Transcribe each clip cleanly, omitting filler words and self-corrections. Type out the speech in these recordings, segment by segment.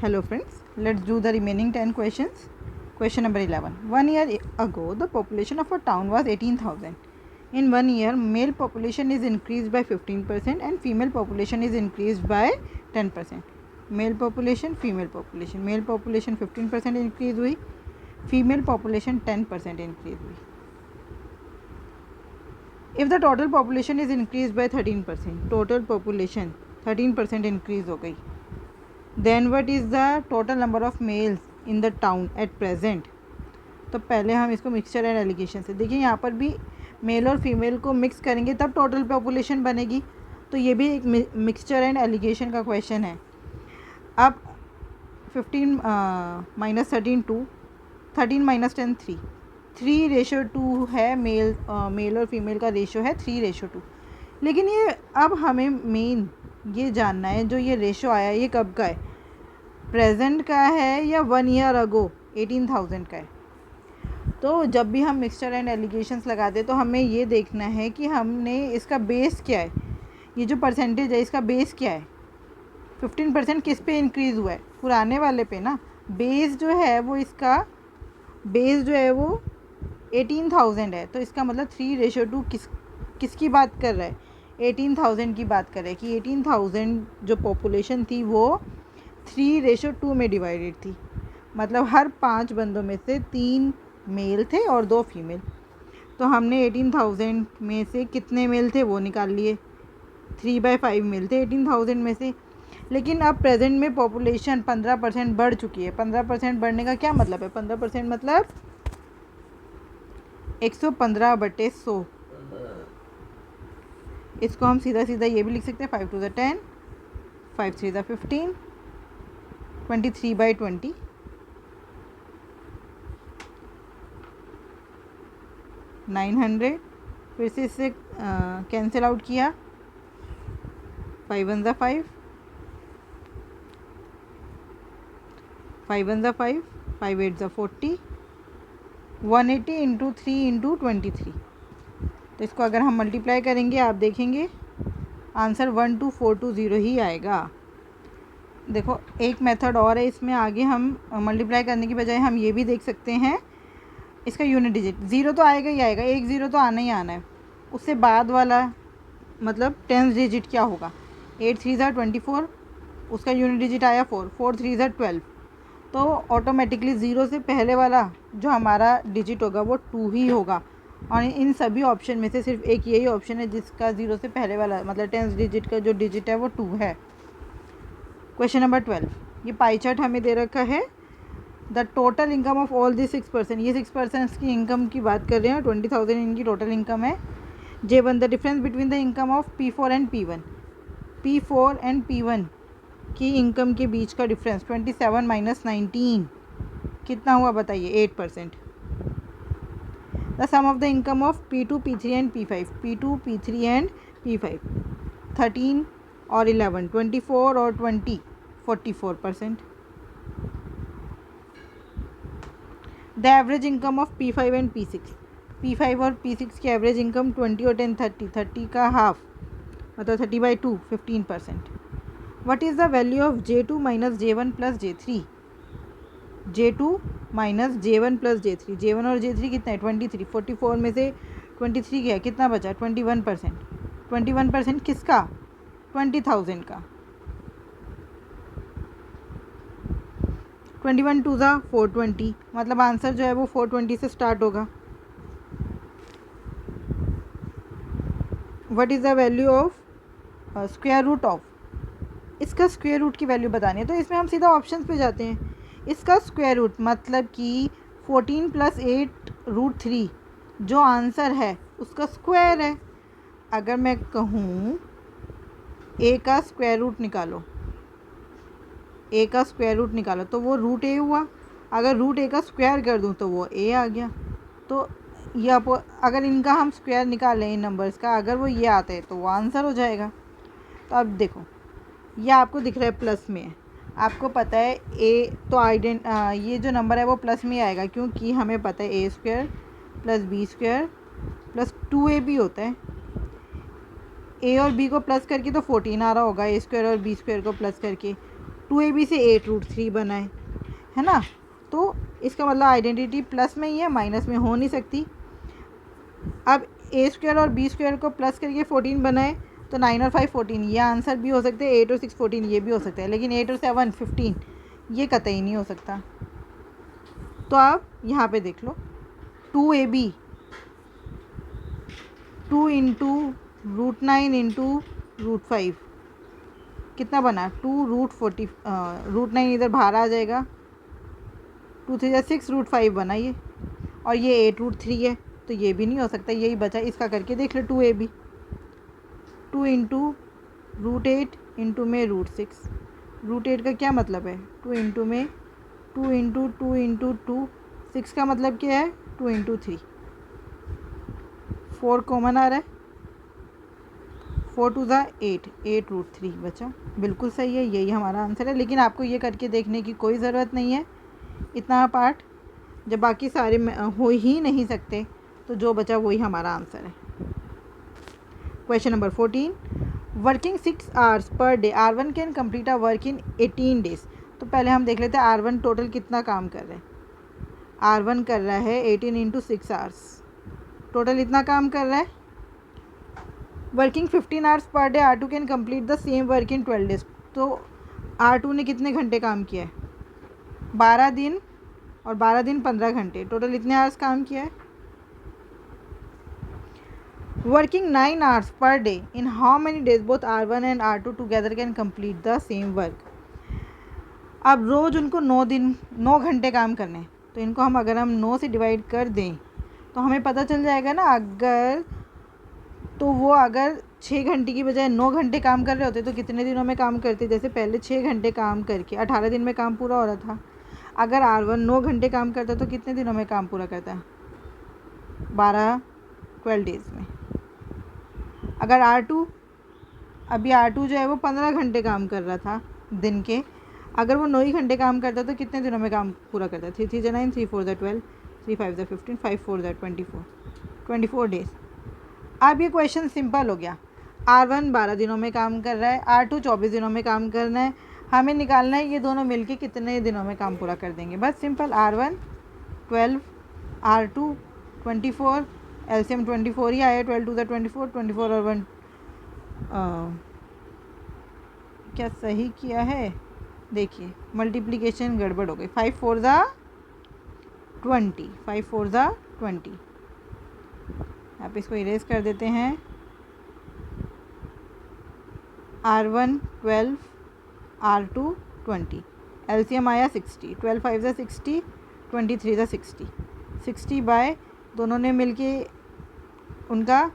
Hello friends, let's do the remaining 10 questions. Question number 11. 1 year ago, the population of a town was 18,000. In 1 year, male population is increased by 15% and female population is increased by 10%. Male population, female population. Male population 15% increase हुई, female population 10% increase हुई. If the total population is increased by 13%, total population 13% increase हो गई. Then what is the total number of males in the town at present? तो पहले हम इसको mixture and allegation से देखिए. यहाँ पर भी मेल और फीमेल को मिक्स करेंगे तब टोटल पॉपुलेशन बनेगी. तो ये भी एक मिक्सचर एंड एलिगेशन का क्वेश्चन है. अब 15 माइनस 13 2, 13 माइनस 10 3, 3:2 है. मेल और फीमेल का रेशो है 3:2. लेकिन ये अब हमें मेन ये जानना है जो ये रेशो आया ये कब का है, प्रेजेंट का है या 1 ईयर अगो 18,000 का है. तो जब भी हम मिक्सचर एंड एलिगेशंस लगाते हैं तो हमें ये देखना है कि हमने इसका बेस क्या है, ये जो परसेंटेज है इसका बेस क्या है. 15% किस पे इंक्रीज़ हुआ है, पुराने वाले पे ना. बेस जो है वो इसका बेस जो है वो 18,000 है. तो इसका मतलब 3:2 किसकी बात कर रहा है, 18,000 की बात कर रहा है कि 18,000 जो पॉपुलेशन थी वो 3:2 में डिवाइडेड थी. मतलब हर 5 बंदों में से 3 मेल थे और 2 फीमेल. तो हमने 18,000 में से कितने मेल थे वो निकाल लिए. 3/5 मेल थे 18,000 में से. लेकिन अब प्रेजेंट में पॉपुलेशन 15% बढ़ चुकी है. 15% बढ़ने का क्या मतलब है, 15% मतलब 115/100. इसको हम सीधा सीधा ये भी लिख सकते हैं 5 to the 10, 5 3 the 15, 23/20. 900. फिर से इससे कैंसिल आउट किया. 5 1 the 5, 5 1 the 5, 5 8 the 40, 180 into 3 into 23. तो इसको अगर हम मल्टीप्लाई करेंगे आप देखेंगे आंसर 12420 ही आएगा. देखो एक मेथड और है इसमें. आगे हम मल्टीप्लाई करने की बजाय हम ये भी देख सकते हैं इसका यूनिट डिजिट. 0 तो आएगा ही आएगा, 1 0 तो आना ही आना है. उससे बाद वाला मतलब 10th डिजिट क्या होगा. 8 3 24, उसका यूनिट डिजिट आया 4, 4 3 12. तो ऑटोमेटिकली 0 से पहले वाला जो हमारा डिजिट होगा वो 2 ही होगा. और इन सभी ऑप्शन में से सिर्फ एक यही ऑप्शन है जिसका 0 से पहले वाला मतलब 10th डिजिट का जो डिजिट है वो 2 है. Question number 12. ये पाई चार्ट हमें दे रखा है. The total income of all the 6%, ये 6% की इनकम की बात कर रहे हैं. 20,000 इनकी टोटल इनकम है. J1 the difference between the income of P4 and P1. P4 and P1 की इनकम के बीच का डिफरेंस 27 माइनस 19 कितना हुआ बताइए, 8%. The sum of the income of P2 P3 and P5, P2 P3 and P5 13 और 11, 24 और 20, 44%. The average income of P5 and P6, P5 और P6 की एवरेज इनकम 20 और 10 30, 30 का हाफ मतलब 30/2, 15%. What is the value of J2 minus J1 plus J3. J2 minus J1 plus J3. J1 और J3 कितना है 23. 44 में से 23 गया कितना बचा 21%. 21% किसका, 20,000 का. 21 2 ज़ा 420 मतलब आंसर जो है वो 420 से स्टार्ट होगा. What is the value of square root of, इसका स्क्वायर रूट की वैल्यू बतानी है. तो इसमें हम सीधा ऑप्शंस पे जाते हैं. इसका स्क्वायर रूट मतलब कि 14 + 8√3 जो आंसर है उसका स्क्वायर है. अगर मैं कहूँ a का स्क्वायर रूट निकालो, a का स्क्वायर रूट निकालो तो वो √a हुआ. अगर √a का स्क्वायर कर दूँ तो वो a आ गया. तो ये अगर इनका हम स्क्वायर निकालें इन नंबर्स का, अगर वो ये आता है तो वो आंसर हो जाएगा. तो अब देखो ये आपको दिख रहा है प्लस में है, आपको पता है a तो ये जो नंबर है वो प्लस में आएगा क्योंकि हमें पता है a² + b² + 2ab होता है. a और b को प्लस करके तो 14 आ रहा होगा, a² और b² को प्लस करके. 2ab से 8√3 बना है ना। तो इसका मतलब आइडेंटिटी प्लस में ही है, माइनस में हो नहीं सकती। अब a² और b² को प्लस करके 14 बनाए तो 9 और 5 14, ये आंसर भी हो सकते हैं। 8 और 6 14, ये भी हो सकता है। लेकिन 8 और 7 15, ये कतई नहीं हो सकता। तो आप यहाँ पे देख लो, 2ab 2 इंटू √9 इंटू √5 कितना बना, 2√40, √9 इधर बाहर आ जाएगा, 2 3 6 √5 बना ये, और ये 8√3 है, तो ये भी नहीं हो सकता, यही बचा। इसका करके देख लो, 2ab 2 इंटू √8 इंटू में √6, √8 का क्या मतलब है, 2 इंटू में 2 इंटू 2 इंटू 2, 6 का मतलब क्या है, 2 इंटू 3, 4 कॉमन आ रहा है, 4 2 8, 8√3 बचा। बिल्कुल सही है, यही हमारा आंसर है। लेकिन आपको ये करके देखने की कोई ज़रूरत नहीं है इतना पार्ट, जब बाकी सारे हो ही नहीं सकते तो जो बचा वही हमारा आंसर है। Question number 14, working 6 hours per day R1 can complete a work in 18 days. तो पहले हम देख लेते हैं R1 टोटल कितना काम कर रहे हैं। R1 कर रहा है 18 इंटू 6 आवर्स, टोटल इतना काम कर रहा है। Working 15 hours per day R2 can complete the same work in 12 days. तो R2 ने कितने घंटे काम किया है, 12 दिन, और 12 दिन 15 घंटे, टोटल इतने आवर्स काम किया है। Working 9 hours per day in how many days both R1 and R2 together can complete the same work. अब रोज़ उनको 9 घंटे काम करने हैं, तो इनको अगर हम 9 से डिवाइड कर दें तो हमें पता चल जाएगा ना। अगर 6 घंटे की बजाय 9 घंटे काम कर रहे होते तो कितने दिनों में काम करते। जैसे पहले 6 घंटे काम करके 18 दिन में काम पूरा हो रहा था। अगर R1 9 घंटे काम करता तो कितने दिनों में काम पूरा करता है, 12 डेज़ में। अगर R2 जो है वो 15 घंटे काम कर रहा था दिन के, अगर वो 9 ही घंटे काम करता तो कितने दिनों में काम पूरा करता है, 3 3 9, 3 4 12, 3 5 15, 5 4 24 डेज। अब ये क्वेश्चन सिंपल हो गया। R1 12 दिनों में काम कर रहा है, R2 24 दिनों में काम करना है, हमें निकालना है ये दोनों मिलके कितने दिनों में काम पूरा कर देंगे। बस सिंपल, R1 12, R2 24, एलसीएम 24 ही आया, 12 2 24, 24 और 1 क्या सही किया है, देखिए मल्टीप्लिकेशन गड़बड़ हो गई। 5 4 20, 5 4 20। आप इसको इरेज कर देते हैं। R1 12, R2 20, एलसीएम आया 60, 12 5 60, 23 60, 60 बाय दोनों ने मिलके उनका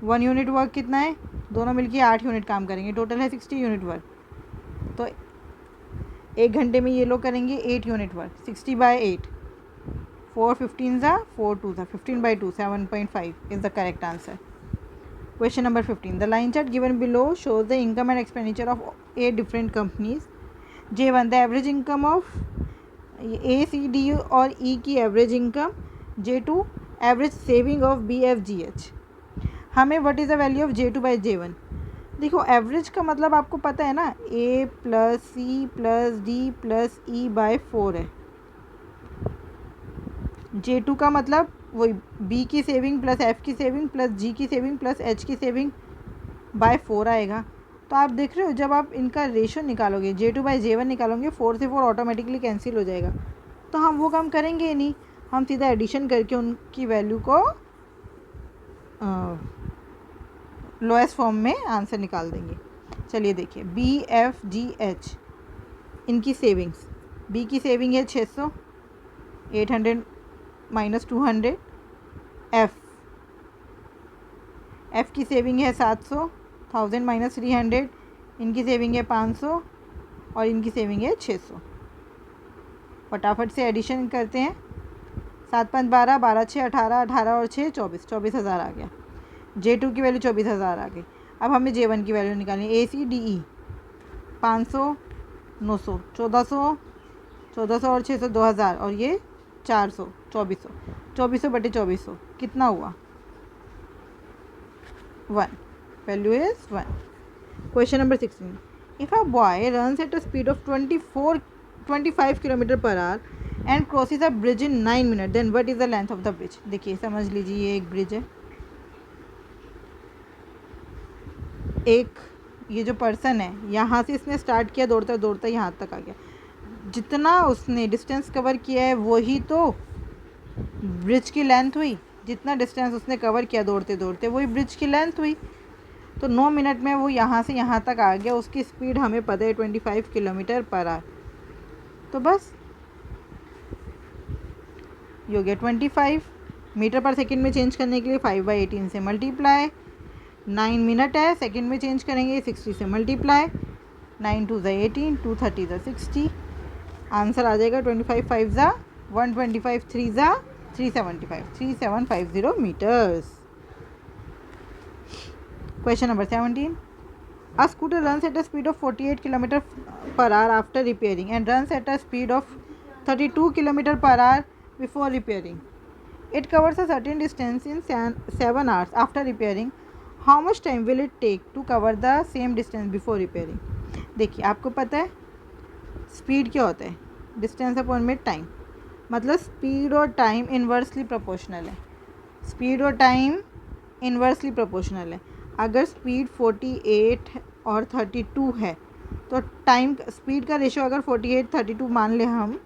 1 यूनिट वर्क कितना है, दोनों मिलके 8 यूनिट काम करेंगे, टोटल है 60 यूनिट वर्क। तो 1 घंटे में ये लोग करेंगे 8 unit work, 60 bye 8, 4 15 4 2 15 by 2, 7.5 is the correct answer. Question number 15. The line chart given below shows the income and expenditure of 8 different companies. J1 the average income of A, C, D और E की average income. J2 average saving of B, F, G, H. हमें what is the value of J2 by J1? देखो average का मतलब आपको पता है ना, A plus C plus D plus E by 4 है। J2 का मतलब वही B की सेविंग प्लस F की सेविंग प्लस G की सेविंग प्लस H की सेविंग बाय 4 आएगा। तो आप देख रहे हो जब आप इनका रेशो निकालोगे, J2 बाय J1 निकालोगे, 4 से 4 ऑटोमेटिकली कैंसिल हो जाएगा। तो हम वो काम करेंगे ही नहीं, हम सीधा एडिशन करके उनकी वैल्यू को लोएस्ट फॉर्म में आंसर निकाल देंगे। चलिए देखिए, B, F, G, H इनकी सेविंग्स, B की सेविंग है 600, 800 माइनस 200, F की सेविंग है 700, 1000 माइनस 300, इनकी सेविंग है 500 और इनकी सेविंग है 600। फटाफट से एडिशन करते हैं, 7 5 12, 12 6 18, 18 और 6 24, 24,000 आ गया। J2 की वैल्यू 24,000 आ गई। अब हमें J1 की वैल्यू निकालनी है। A, C, D, E 500, 900, 1400, 1400 और 600 2000 और ये 400, 2400, 2400 बटे 2400 कितना हुआ, 1, value is 1। Question number 16, If a boy runs at a speed of 25 kilometre पर hour and crosses a bridge in 9 minute, then what is the length of the bridge. देखिए समझ लीजिए, ये एक ब्रिज है, एक ये जो पर्सन है यहाँ से इसने स्टार्ट किया, दौड़ता दौड़ता यहाँ तक आ गया, जितना उसने डिस्टेंस कवर किया है वही तो ब्रिज की लेंथ हुई, जितना डिस्टेंस उसने कवर किया दौड़ते दौड़ते वही ब्रिज की लेंथ हुई। तो 9 मिनट में वो यहाँ से यहाँ तक आ गया, उसकी स्पीड हमें पता है 25 किलोमीटर पर आवर। तो बस ये हो गया 25 मीटर पर सेकंड में चेंज करने के लिए 5/18 से मल्टीप्लाई, 9 मिनट है, सेकंड में चेंज करेंगे 60 से मल्टीप्लाई, 9 2 18, 2 30 60, आंसर आ जाएगा 25 5 125, 3 375, 3750 metres. Question number 17, a scooter runs at a speed of 48 km per hour after repairing and runs at a speed of 32 km per hour before repairing. It covers a certain distance in 7 hours after repairing. How much time will it take to cover the same distance before repairing? देखिए आपको पता है speed क्या होता है, distance upon में time, मतलब speed और टाइम इन्वर्सली प्रोपोर्शनल है, स्पीड और टाइम इन्वर्सली प्रोपोर्शनल है। अगर स्पीड 48 और 32 है तो टाइम स्पीड का रेशो अगर 48 32 मान ले हम,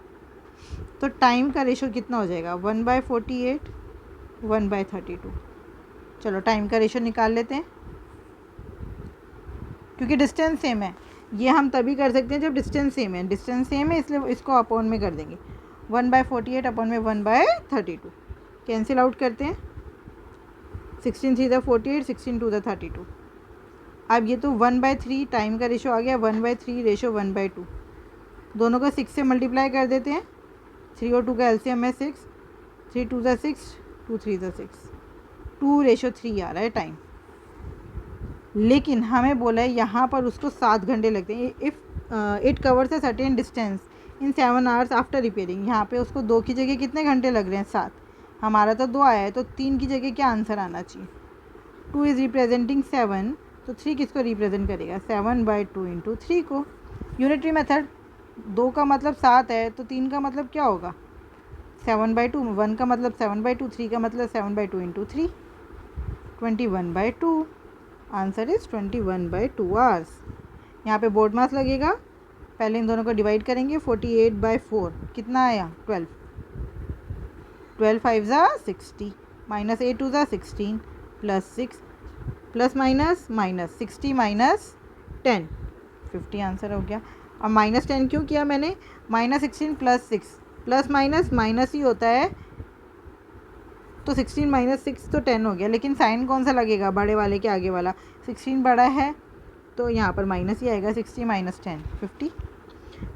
तो टाइम का रेशो कितना हो जाएगा 1/48 1/32। चलो टाइम का रेशो निकाल लेते हैं, क्योंकि डिस्टेंस सेम है, ये हम तभी कर सकते हैं जब डिस्टेंस सेम है, डिस्टेंस सेम है इसलिए इसको अपॉन में कर देंगे, 1/48 अपॉन में 1/32 कैंसिल आउट करते हैं, 16 3 48, 16 2 32। अब ये तो 1/3 टाइम का रेशो आ गया, 1/3 रेशो 1/2, दोनों को 6 से मल्टीप्लाई कर देते हैं, 3 और 2 का एलसीएम है 6, 3 2 6, 2 3 6, 2:3 आ रहा है टाइम। लेकिन हमें बोला है यहाँ पर उसको 7 घंटे लगते हैं। If it covers a certain distance in 7 hours after repairing, यहाँ पे उसको 2 की जगह कितने घंटे लग रहे हैं 7, हमारा तो 2 आया है तो 3 की जगह क्या आंसर आना चाहिए, 2 इज़ रिप्रेजेंटिंग 7, तो 3 किसको रिप्रेजेंट करेगा 7/2 इंटू 3 को। यूनिटरी मेथड, 2 का मतलब 7 है तो 3 का मतलब क्या होगा 7/2, 1 का मतलब 7/2, 3 का मतलब 7/2 इंटू 3, 21/2, आंसर इज़ 21/2 आवर्स। यहाँ पे बोर्ड मास लगेगा, पहले इन दोनों को डिवाइड करेंगे, 48/4 कितना आया 12, 12 5 60, minus 8 2 16, plus 6 plus minus minus 60 minus 10, 50 answer हो गया। अब -10 क्यों किया मैंने, -16 प्लस 6, प्लस माइनस माइनस ही होता है, तो 16 - 6 तो 10 हो गया, लेकिन साइन कौन सा लगेगा बड़े वाले के आगे वाला, 16 बड़ा है तो यहाँ पर माइनस ही आएगा, 60 - 10 50।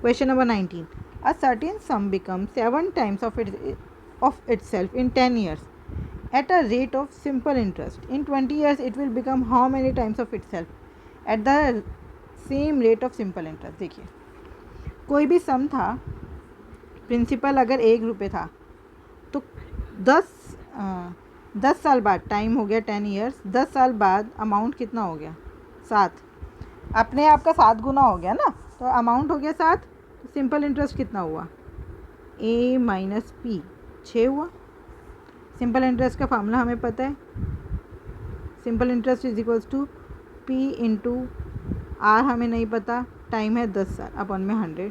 Question number 19, a certain some become 7 times of itself in 10 years at a rate of simple interest. In 20 years it will become how many times of itself at the same rate of simple interest। देखिए कोई भी सम था, principal अगर 1 रुपये था तो 10 साल बाद, टाइम हो गया 10 ईयर्स, 10 साल बाद अमाउंट कितना हो गया 7, अपने आप का 7 गुना हो गया ना, तो अमाउंट हो गया 7, तो सिंपल इंटरेस्ट कितना हुआ A - P 6 हुआ। सिंपल इंटरेस्ट का फार्मूला हमें पता है, simple interest is equals to P into R, हमें नहीं पता, टाइम है 10 साल अपॉन में 100,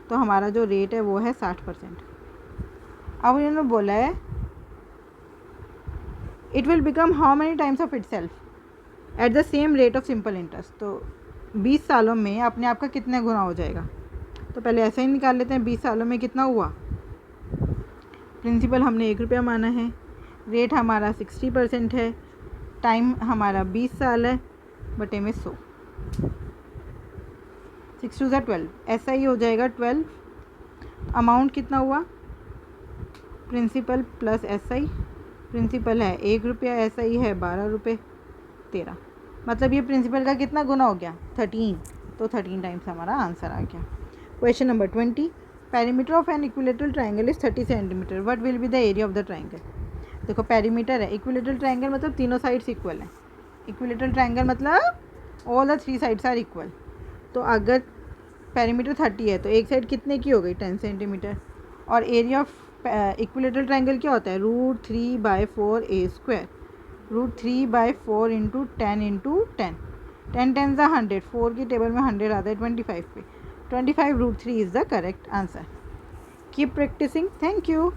तो हमारा जो रेट है वो है 60%। अब इन्होंने बोला है it will become how many times of itself at the same rate of simple interest, तो 20 सालों में अपने आप का कितने गुना हो जाएगा, तो पहले ऐसे ही निकाल लेते हैं, 20 सालों में कितना हुआ, प्रिंसिपल हमने 1 रुपया माना है, रेट हमारा 60% है, टाइम हमारा 20 साल है, बटे में 100, 6 2 12, ऐसा ही हो जाएगा 12। अमाउंट कितना हुआ, प्रिंसिपल प्लस SI, प्रिंसिपल है 1 रुपया, SI है 12 रुपये, 13, मतलब ये प्रिंसिपल का कितना गुना हो गया 13, तो 13 टाइम्स हमारा आंसर आ गया। Question number 20, perimeter of an equilateral triangle is 30 centimetre, what will be the area of the triangle. देखो पेरीमीटर है, इक्विलेटरल ट्राइंगल मतलब तीनों साइड्स इक्वल हैं, इक्विलेटरल ट्राइंगल मतलब all the 3 sides are equal. तो अगर पेरीमीटर 30 है तो एक साइड कितने की हो गई 10 सेंटीमीटर। और एरिया ऑफ इक्विलेटरल ट्रायंगल क्या होता है √3/4 a²। √3/4 इंटू 10 इंटू 10, 10 10 ज़ा 100, 4 की टेबल में 100 आता है 25 पे, 25 √3 is the correct answer. Keep practicing. Thank you.